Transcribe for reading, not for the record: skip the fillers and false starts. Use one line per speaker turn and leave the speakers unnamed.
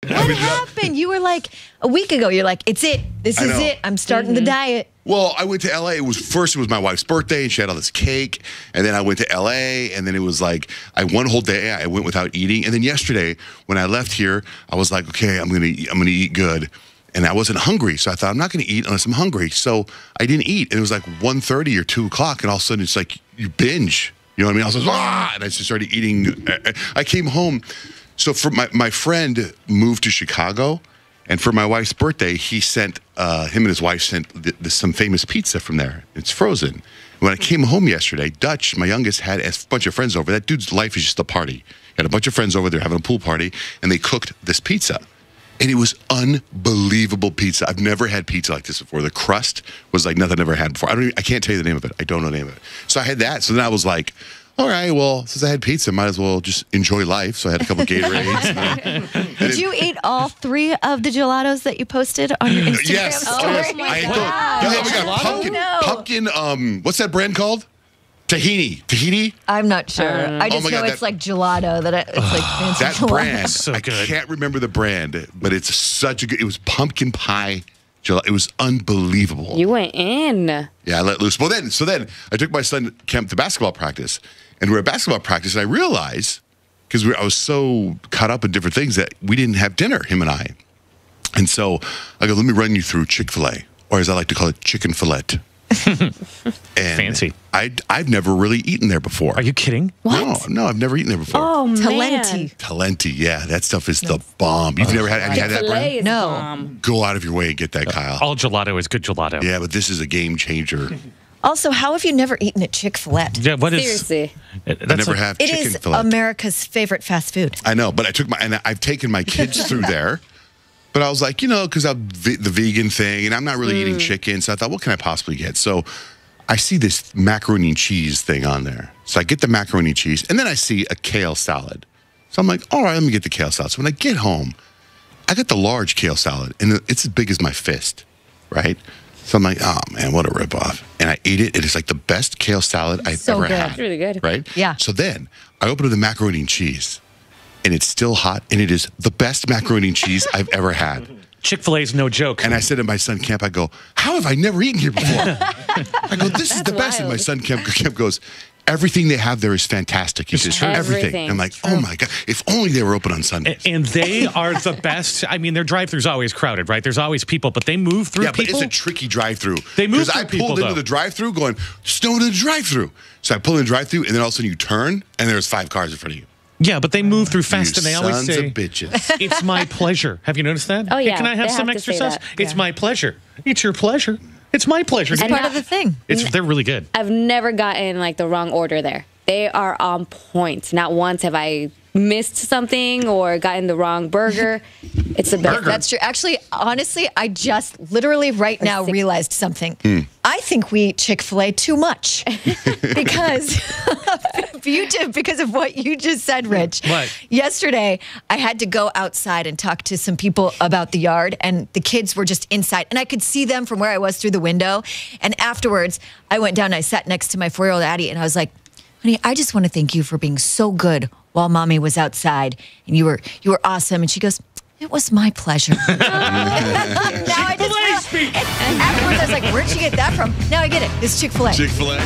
What happened? You were like, a week ago, you're like, it's it. This is it. I'm starting the diet.
Well, I went to L.A. It was my wife's birthday, and she had all this cake. And then I went to L.A., and then it was like, one whole day I went without eating. And then yesterday, when I left here, I was like, okay, I'm gonna eat good. And I wasn't hungry, so I thought, I'm not gonna eat unless I'm hungry. So I didn't eat. And it was like 1:30 or 2 o'clock, and all of a sudden it's like, you binge. You know what I mean? I was like, and I just started eating. I came home. So for my friend moved to Chicago, and for my wife's birthday, he sent him and his wife sent some famous pizza from there. It's frozen. When I came home yesterday, Dutch, my youngest, had a bunch of friends over. That dude's life is just a party. He had a bunch of friends over there having a pool party, and they cooked this pizza. And it was unbelievable pizza. I've never had pizza like this before. The crust was like nothing I've ever had before. I can't tell you the name of it. I don't know the name of it. So I had that. So then I was like, all right, well, since I had pizza, I might as well just enjoy life. So I had a couple Gatorades.
Did you eat all 3 of the gelatos that you posted on your Instagram
yes.
story?
Oh, my God. We got pumpkin, what's that brand called? Tahini?
I'm not sure. I just know it's like gelato. It's like fancy
that
gelato.
Brand, so I can't remember the brand, but it's such a good, it was pumpkin pie gelato. It was unbelievable.
You went in.
Yeah, I let loose. Well, then I took my son to basketball practice, and we're at basketball practice, and I realized, because I was so caught up in different things, that we didn't have dinner, him and I. And so I go, let me run you through Chick-fil-A, or as I like to call it, chicken fillet. And
fancy.
I've never really eaten there before.
Are you kidding?
What?
No, I've never eaten there before.
Oh, man.
Talenti, yeah, that stuff is the bomb. You've never had that brand?
No.
Go out of your way and get that, Kyle.
All gelato is good gelato.
Yeah, but this is a game changer.
Also, how have you never eaten at Chick-fil-A?
Yeah, what is?
Seriously.
I never have chicken
It is
fillet.
America's favorite fast food.
I know, but I've taken my kids through there. But I was like, because of the vegan thing, and I'm not really eating chicken, so I thought, what can I possibly get? So I see this macaroni and cheese thing on there. So I get the macaroni and cheese, and then I see a kale salad. So I'm like, all right, let me get the kale salad. So when I get home, I got the large kale salad, and it's as big as my fist, right? So I'm like, oh, man, what a ripoff. And I ate it. It is like the best kale salad I've ever had.
It's really good.
Right?
Yeah.
So then I open up the macaroni and cheese, and it's still hot, and it is the best macaroni and cheese I've ever had.
Chick-fil-A is no joke.
And I said to my son, Camp, I go, how have I never eaten here before? I go, this is the best. And my son, Camp goes, everything they have there is fantastic. He says, everything. I'm like, oh, my God, if only they were open on Sundays.
And they are the best. I mean, their drive-thru's always crowded, right? There's always people, but they move through people.
Yeah, but it's a tricky drive-thru.
They move through
I pulled into the drive-thru going, there's no one in the drive-thru. So I pull in the drive-thru, and then all of a sudden you turn, and there's 5 cars in front of you.
Yeah, but they move through fast, and they always
sons
say,
of bitches.
it's my pleasure. Have you noticed that?
Oh, yeah.
Hey, can I have some extra sauce? It's my pleasure. It's your pleasure. It's my pleasure.
It's part of the thing.
They're really good.
I've never gotten like the wrong order there. They are on point. Not once have I missed something or gotten the wrong burger. It's the best.
That's true. Actually, honestly, I just literally right now realized something. I think we eat Chick-fil-A too much because of what you just said, Rich.
What?
Yesterday, I had to go outside and talk to some people about the yard, and the kids were just inside, and I could see them from where I was through the window. And afterwards, I went down and I sat next to my 4-year-old Addie, and I was like, honey, I just want to thank you for being so good while Mommy was outside, and you were awesome. And she goes, it was my pleasure. Now I just afterwards I was like, where'd you get that from? Now I get it. It's Chick-fil-A.
Chick-fil-A.